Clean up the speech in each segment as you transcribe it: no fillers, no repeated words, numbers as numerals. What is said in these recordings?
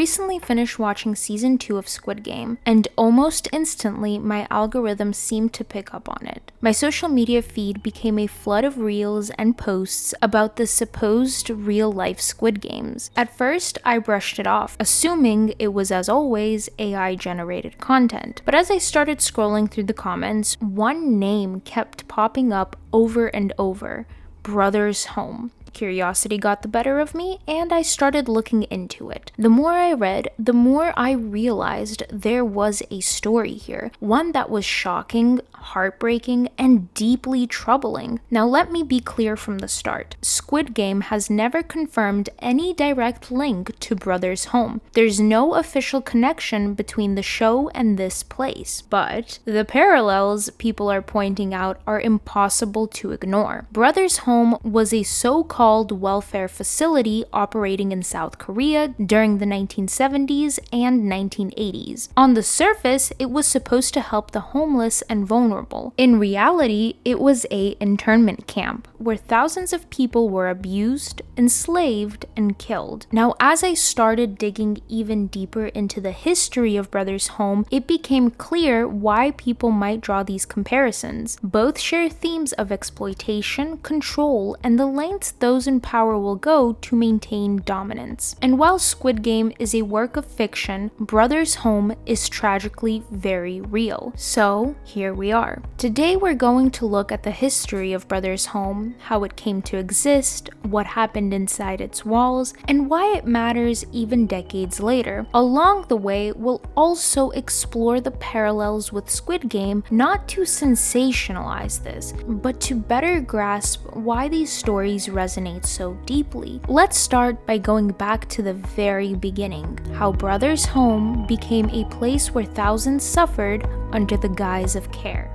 recently finished watching season 2 of Squid Game, and almost instantly my algorithm seemed to pick up on it. My social media feed became a flood of reels and posts about the supposed real-life Squid Games. At first, I brushed it off, assuming it was, as always, AI-generated content. But as I started scrolling through the comments, one name kept popping up over and over: Brothers Home. Curiosity got the better of me, and I started looking into it. The more I read, the more I realized there was a story here, one that was shocking, heartbreaking, and deeply troubling. Now let me be clear from the start. Squid Game has never confirmed any direct link to Brothers Home. There's no official connection between the show and this place, but the parallels people are pointing out are impossible to ignore. Brothers Home was a so-called welfare facility operating in South Korea during the 1970s and 1980s. On the surface, it was supposed to help the homeless and vulnerable. In reality, it was an internment camp where thousands of people were abused, enslaved, and killed. Now, as I started digging even deeper into the history of Brothers Home, it became clear why people might draw these comparisons. Both share themes of exploitation, control, and the lengths those in power will go to maintain dominance. And while Squid Game is a work of fiction, Brothers Home is tragically very real. So here we are. Today we're going to look at the history of Brothers Home, how it came to exist, what happened inside its walls, and why it matters even decades later. Along the way, we'll also explore the parallels with Squid Game, not to sensationalize this, but to better grasp why these stories resonate so deeply. Let's start by going back to the very beginning, how Brothers Home became a place where thousands suffered under the guise of care.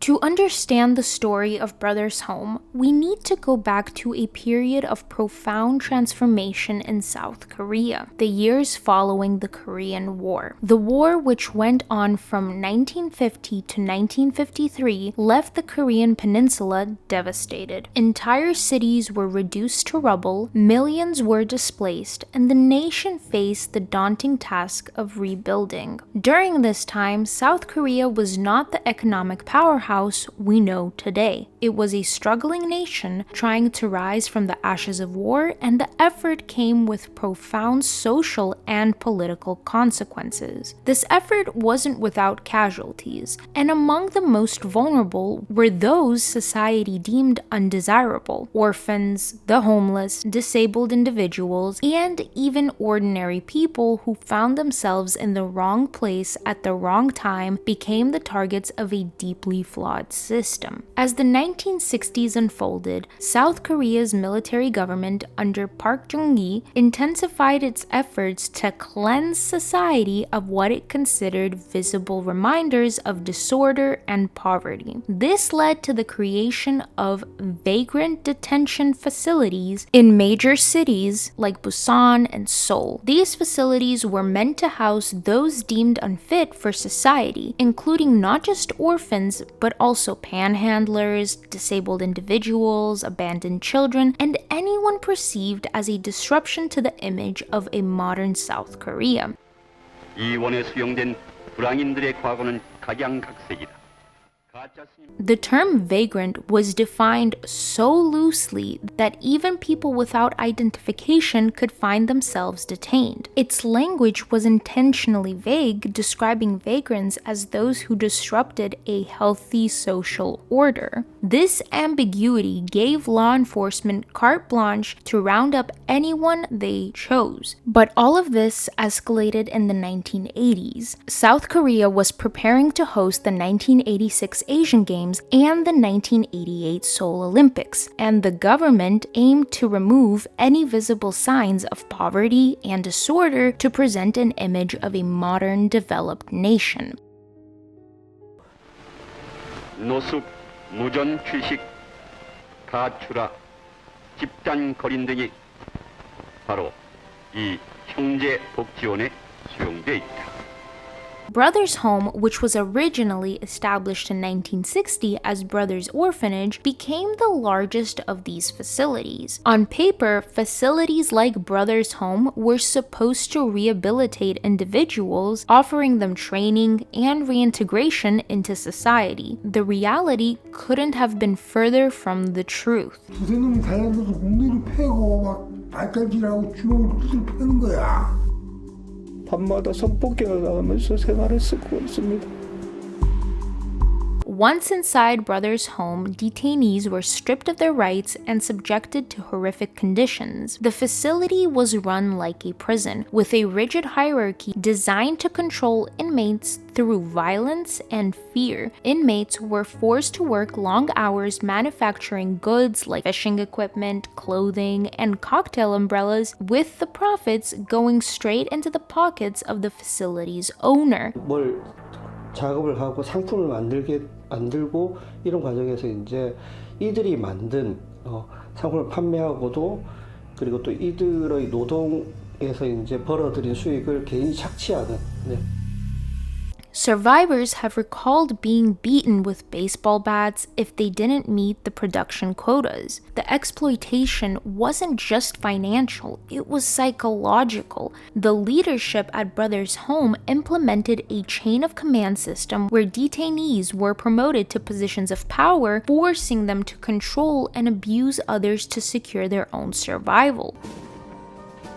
To understand the story of Brothers Home, we need to go back to a period of profound transformation in South Korea, the years following the Korean War. The war, which went on from 1950 to 1953, left the Korean peninsula devastated. Entire cities were reduced to rubble, millions were displaced, and the nation faced the daunting task of rebuilding. During this time, South Korea was not the economic powerhouse we know today. It was a struggling nation trying to rise from the ashes of war, and the effort came with profound social and political consequences. This effort wasn't without casualties, and among the most vulnerable were those society deemed undesirable: orphans, the homeless, disabled individuals, and even ordinary people who found themselves in the wrong place at the wrong time became the targets of a deeply flawed system. As the 1960s unfolded, South Korea's military government under Park Chung-hee intensified its efforts to cleanse society of what it considered visible reminders of disorder and poverty. This led to the creation of vagrant detention facilities in major cities like Busan and Seoul. These facilities were meant to house those deemed unfit for society, including not just orphans, but also panhandlers, disabled individuals, abandoned children, and anyone perceived as a disruption to the image of a modern South Korea. 이 원에 수용된 불황인들의 과거는 각양각색이다. The term vagrant was defined so loosely that even people without identification could find themselves detained. Its language was intentionally vague, describing vagrants as those who disrupted a healthy social order. This ambiguity gave law enforcement carte blanche to round up anyone they chose. But all of this escalated in the 1980s. South Korea was preparing to host the 1986 Asian Games and the 1988 Seoul Olympics, and the government aimed to remove any visible signs of poverty and disorder to present an image of a modern, developed nation. 노숙, 무전, 취식, 가출하, 집단 거린 등이 바로 이 형제 복지원에 수용돼 있다. Brothers Home, which was originally established in 1960 as Brothers Orphanage, became the largest of these facilities. On paper, facilities like Brothers Home were supposed to rehabilitate individuals, offering them training and reintegration into society. The reality couldn't have been further from the truth. 두세 놈이 달려들어서 웅덩이를 패고 막 발갈질하고 주먹으로 두들 패는 거야. 밤마다 성폭행을 당하면서 생활을 쓰고 있습니다. Once inside Brothers Home, detainees were stripped of their rights and subjected to horrific conditions. The facility was run like a prison, with a rigid hierarchy designed to control inmates through violence and fear. Inmates were forced to work long hours manufacturing goods like fishing equipment, clothing, and cocktail umbrellas, with the profits going straight into the pockets of the facility's owner. 뭘 작업을 하고 상품을 만들고 이런 과정에서 이제 이들이 만든 상품을 판매하고도 그리고 또 이들의 노동에서 이제 벌어들인 수익을 개인이 착취하는. 네. Survivors have recalled being beaten with baseball bats if they didn't meet the production quotas. The exploitation wasn't just financial, it was psychological. The leadership at Brothers Home implemented a chain of command system where detainees were promoted to positions of power, forcing them to control and abuse others to secure their own survival.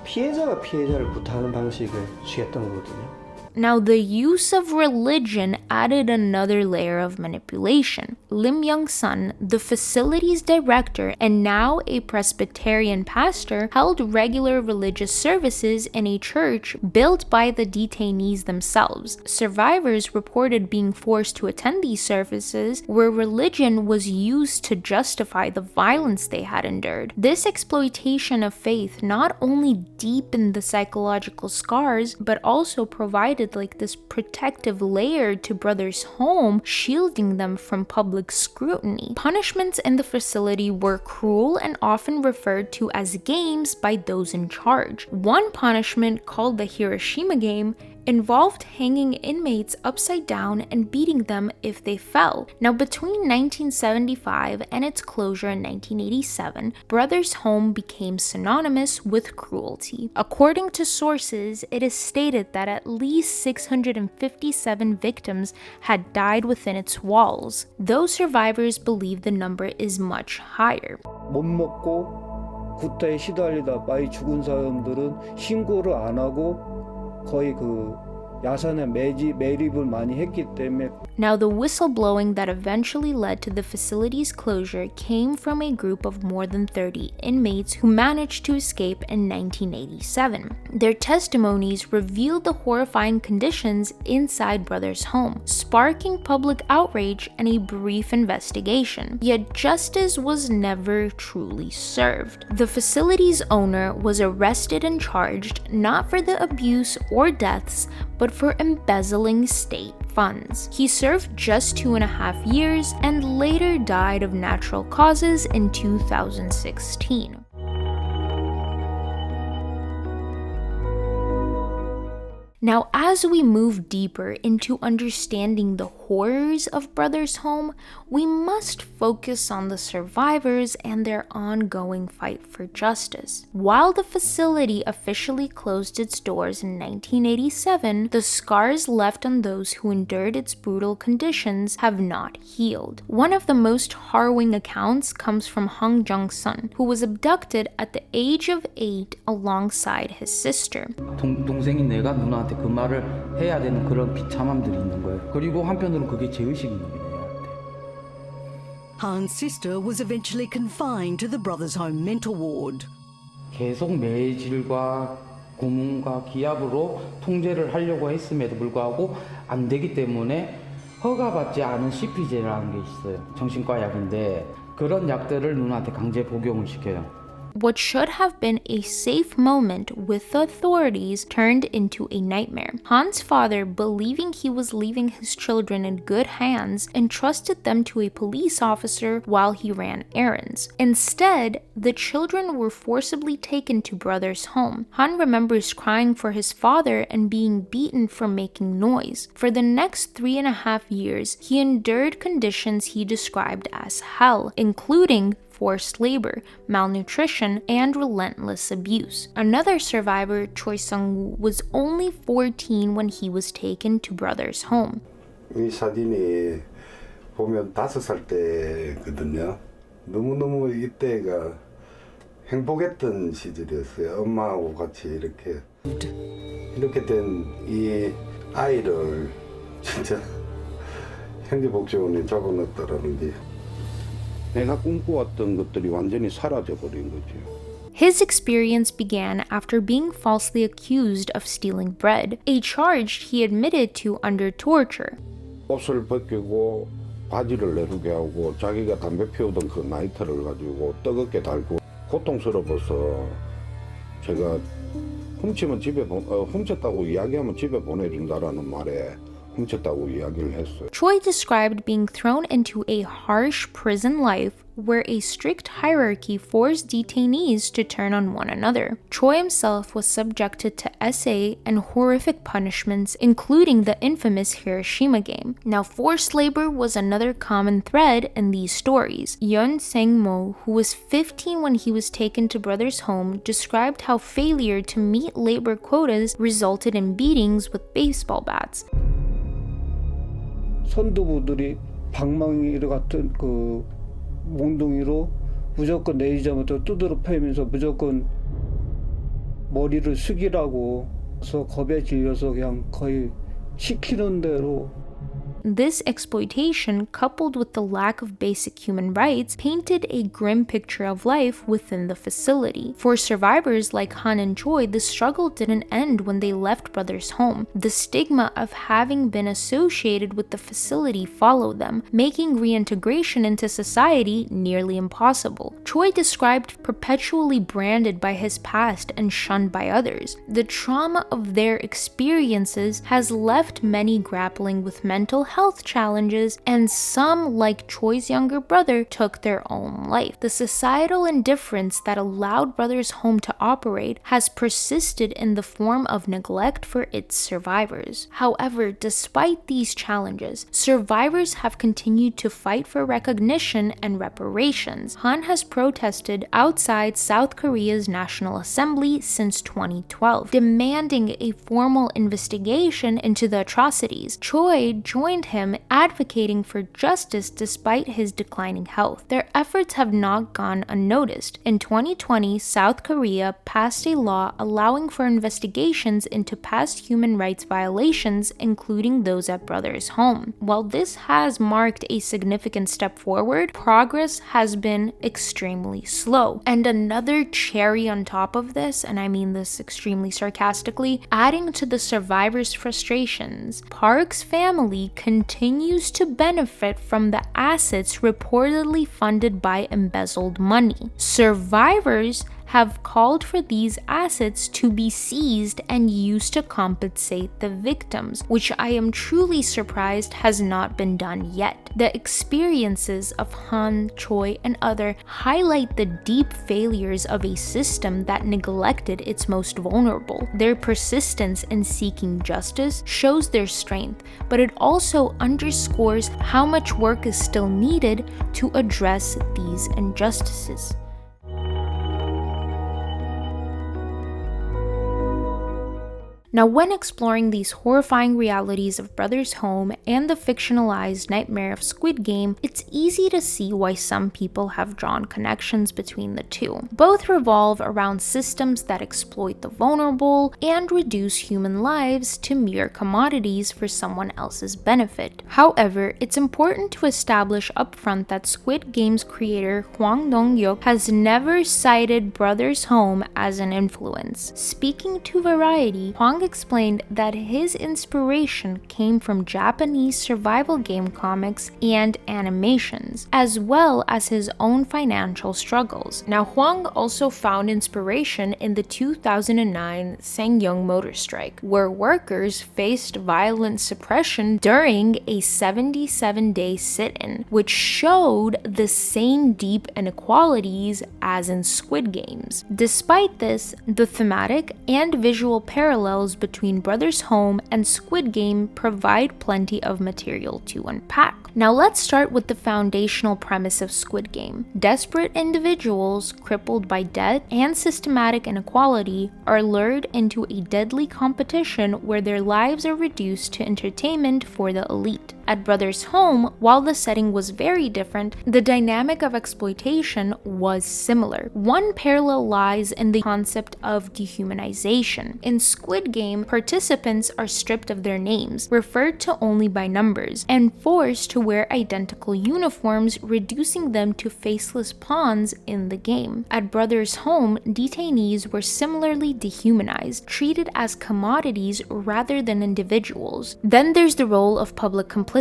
피해자가 피해자를 구타하는 방식을 취했던 거거든요. Now, the use of religion added another layer of manipulation. Lim Young-sun, the facility's director and now a Presbyterian pastor, held regular religious services in a church built by the detainees themselves. Survivors reported being forced to attend these services where religion was used to justify the violence they had endured. This exploitation of faith not only deepened the psychological scars, but also provided like this protective layer to Brothers Home, shielding them from public scrutiny. Punishments in the facility were cruel and often referred to as games by those in charge. One punishment, called the Hiroshima game, involved hanging inmates upside down and beating them if they fell. Now, between 1975 and its closure in 1987, Brothers Home became synonymous with cruelty. According to sources, it is stated that at least 657 victims had died within its walls. Those survivors believe the number is much higher. 못 먹고 구타에 시달리다 많이 죽은 사람들은 신고를 안 하고 거의 그 야산에 매립을 많이 했기 때문에. Now, the whistleblowing that eventually led to the facility's closure came from a group of more than 30 inmates who managed to escape in 1987. Their testimonies revealed the horrifying conditions inside Brothers Home, sparking public outrage and a brief investigation. Yet justice was never truly served. The facility's owner was arrested and charged not for the abuse or deaths, but for embezzling state funds. He served just 2.5 years and later died of natural causes in 2016. Now, as we move deeper into understanding the horrors of Brothers Home, we must focus on the survivors and their ongoing fight for justice. While the facility officially closed its doors in 1987, the scars left on those who endured its brutal conditions have not healed. One of the most harrowing accounts comes from Jong-sun, who was abducted at the age of 8 alongside his sister. 동생인 내가 누나한테 그 말을 해야 되는 그런 비참함들이 있는 거예요. 그리고 한편으로는 그게 죄의식인 거예요. Han's sister was eventually confined to the Brothers Home mental ward. 계속 매질과 고문과 기압으로 통제를 하려고 했음에도 불구하고 안 되기 때문에 허가받지 않은 CP제라는 게 있어요. 정신과 약인데 그런 약들을 누나한테 강제 복용을 시켜요. What should have been a safe moment with the authorities turned into a nightmare. Han's father, believing he was leaving his children in good hands, entrusted them to a police officer while he ran errands. Instead, the children were forcibly taken to brother's home. Han remembers crying for his father and being beaten for making noise. For the next 3.5 years, he endured conditions he described as hell, including forced labor, malnutrition, and relentless abuse. Another survivor, Choi Sung-woo, was only 14 when he was taken to brother's home. 이 사진이 보면 5살 때거든요. 너무너무 이때가 행복했던 시절이었어요. 엄마하고 같이 이렇게 된 이 아이를 진짜 형제복지원에 잡아놨다라는 게 내가 꿈꿔왔던 것들이 완전히 사라져버린 거죠. His experience began after being falsely accused of stealing bread, a charge he admitted to under torture. 옷을 벗기고 바지를 내리게 하고 자기가 담배 피우던 그 라이터를 가지고 뜨겁게 달고 고통스러워서 제가 훔치면 훔쳤다고 이야기하면 집에 보내준다라는 말에 훔쳤다고 이야기를 했어요. Choi described being thrown into a harsh prison life where a strict hierarchy forced detainees to turn on one another. Choi himself was subjected to SA and horrific punishments, including the infamous Hiroshima game. Now, forced labor was another common thread in these stories. Yeon Sang-mo, who was 15 when he was taken to brother's home, described how failure to meet labor quotas resulted in beatings with baseball bats. 선두부들이 방망이 같은 그 몽둥이로 무조건 내리자마자 두드러 패면서 무조건 머리를 숙이라고 해서 겁에 질려서 그냥 거의 시키는 대로. This exploitation, coupled with the lack of basic human rights, painted a grim picture of life within the facility. For survivors like Han and Choi, the struggle didn't end when they left brother's home. The stigma of having been associated with the facility followed them, making reintegration into society nearly impossible. Choi described perpetually branded by his past and shunned by others. The trauma of their experiences has left many grappling with mental health challenges, and some, like Choi's younger brother, took their own life. The societal indifference that allowed brother's home to operate has persisted in the form of neglect for its survivors. However, despite these challenges, survivors have continued to fight for recognition and reparations. Han has protested outside South Korea's National Assembly since 2012, demanding a formal investigation into the atrocities. Choi joined him advocating for justice despite his declining health. Their efforts have not gone unnoticed. In 2020, South Korea passed a law allowing for investigations into past human rights violations, including those at brother's home. While this has marked a significant step forward, progress has been extremely slow. And another cherry on top of this, and I mean this extremely sarcastically, adding to the survivors' frustrations, Park's family continues to benefit from the assets reportedly funded by embezzled money. Survivors have called for these assets to be seized and used to compensate the victims, which I am truly surprised has not been done yet. The experiences of Han, Choi, and others highlight the deep failures of a system that neglected its most vulnerable. Their persistence in seeking justice shows their strength, but it also underscores how much work is still needed to address these injustices. Now, when exploring these horrifying realities of Brother's Home and the fictionalized nightmare of Squid Game, it's easy to see why some people have drawn connections between the two. Both revolve around systems that exploit the vulnerable and reduce human lives to mere commodities for someone else's benefit. However, it's important to establish upfront that Squid Game's creator Hwang Dong-hyuk has never cited Brother's Home as an influence. Speaking to Variety, Hwang Hwang explained that his inspiration came from Japanese survival game comics and animations, as well as his own financial struggles. Now, Hwang also found inspiration in the 2009 Sangyeong motor strike, where workers faced violent suppression during a 77-day sit-in, which showed the same deep inequalities as in Squid Games. Despite this, the thematic and visual parallels between Brothers Home and Squid Game provide plenty of material to unpack. Now let's start with the foundational premise of Squid Game. Desperate individuals, crippled by debt and systematic inequality, are lured into a deadly competition where their lives are reduced to entertainment for the elite. At Brothers Home, while the setting was very different, the dynamic of exploitation was similar. One parallel lies in the concept of dehumanization. In Squid Game, participants are stripped of their names, referred to only by numbers, and forced to wear identical uniforms, reducing them to faceless pawns in the game. At Brothers Home, detainees were similarly dehumanized, treated as commodities rather than individuals. Then there's the role of public complicity.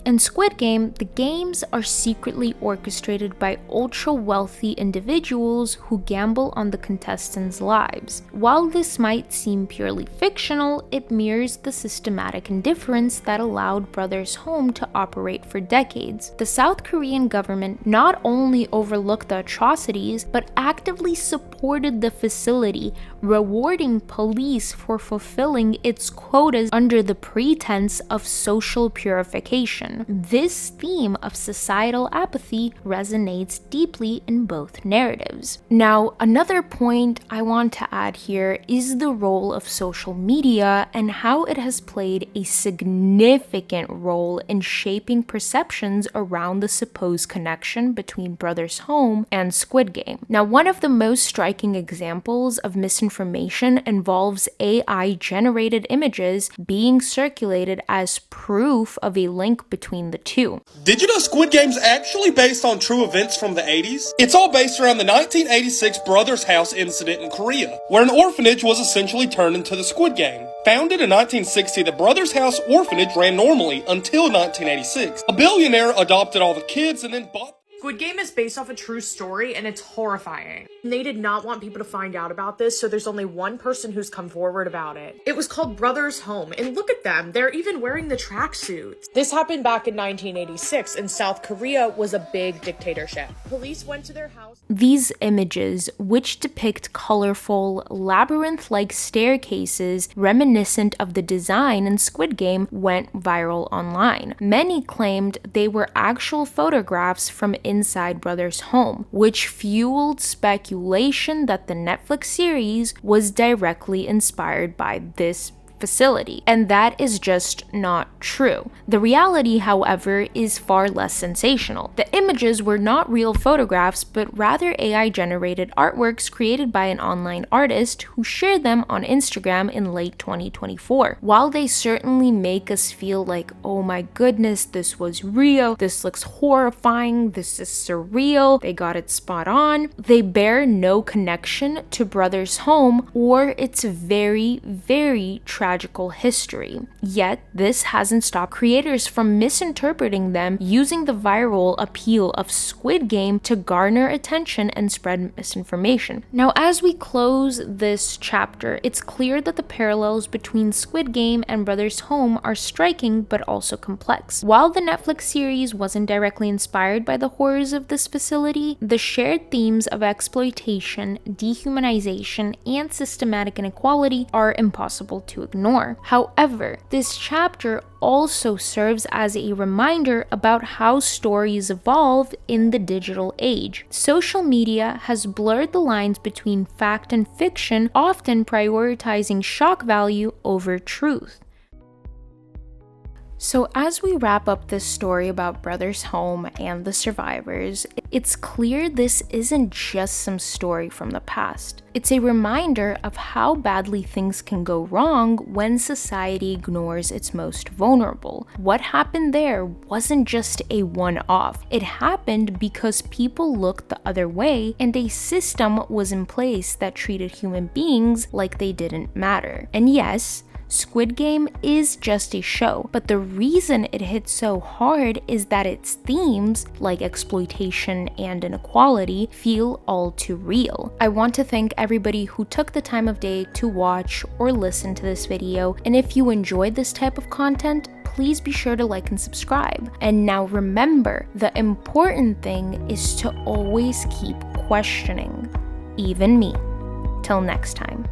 In Squid Game, the games are secretly orchestrated by ultra-wealthy individuals who gamble on the contestants' lives. While this might seem purely fictional, it mirrors the systematic indifference that allowed Brothers Home to operate for decades. The South Korean government not only overlooked the atrocities, but actively supported the facility, rewarding police for fulfilling its quotas under the pretense of social purification. This theme of societal apathy resonates deeply in both narratives. Now, another point I want to add here is the role of social media and how it has played a significant role in shaping perceptions around the supposed connection between Brothers Home and Squid Game. Now, one of the most striking examples of misinformation involves AI-generated images being circulated as proof of a link between the two. Did you know Squid Game's actually based on true events from the 80s? It's all based around the 1986 Brothers House incident in Korea, where an orphanage was essentially turned into the Squid Game. Founded in 1960, the Brothers House orphanage ran normally until 1986. A billionaire adopted all the kids and then bought. Squid Game is based off a true story, and it's horrifying. They did not want people to find out about this, so there's only one person who's come forward about it. It was called Brothers Home, and look at them, they're even wearing the tracksuits. This happened back in 1986, and South Korea was a big dictatorship. Police went to their house. These images, which depict colorful, labyrinth-like staircases reminiscent of the design in Squid Game, went viral online. Many claimed they were actual photographs from inside Brothers Home, which fueled speculation that the Netflix series was directly inspired by this facility, and that is just not true. The reality, however, is far less sensational. The images were not real photographs, but rather AI-generated artworks created by an online artist who shared them on Instagram in late 2024. While they certainly make us feel like, oh my goodness, this was real, this looks horrifying, this is surreal, they got it spot on, they bear no connection to Brothers Home or its very, very tragical history. Yet, this hasn't stopped creators from misinterpreting them, using the viral appeal of Squid Game to garner attention and spread misinformation. Now, as we close this chapter, it's clear that the parallels between Squid Game and Brothers Home are striking but also complex. While the Netflix series wasn't directly inspired by the horrors of this facility, the shared themes of exploitation, dehumanization, and systematic inequality are impossible to ignore. However, this chapter also serves as a reminder about how stories evolve in the digital age. Social media has blurred the lines between fact and fiction, often prioritizing shock value over truth. So as we wrap up this story about Brothers Home and the survivors, it's clear this isn't just some story from the past. It's a reminder of how badly things can go wrong when society ignores its most vulnerable. What happened there wasn't just a one-off. It happened because people looked the other way and a system was in place that treated human beings like they didn't matter. And yes, Squid Game is just a show, but the reason it hits so hard is that its themes, like exploitation and inequality, feel all too real. I want to thank everybody who took the time of day to watch or listen to this video, and if you enjoyed this type of content, please be sure to like and subscribe. And now remember, the important thing is to always keep questioning, even me. Till next time.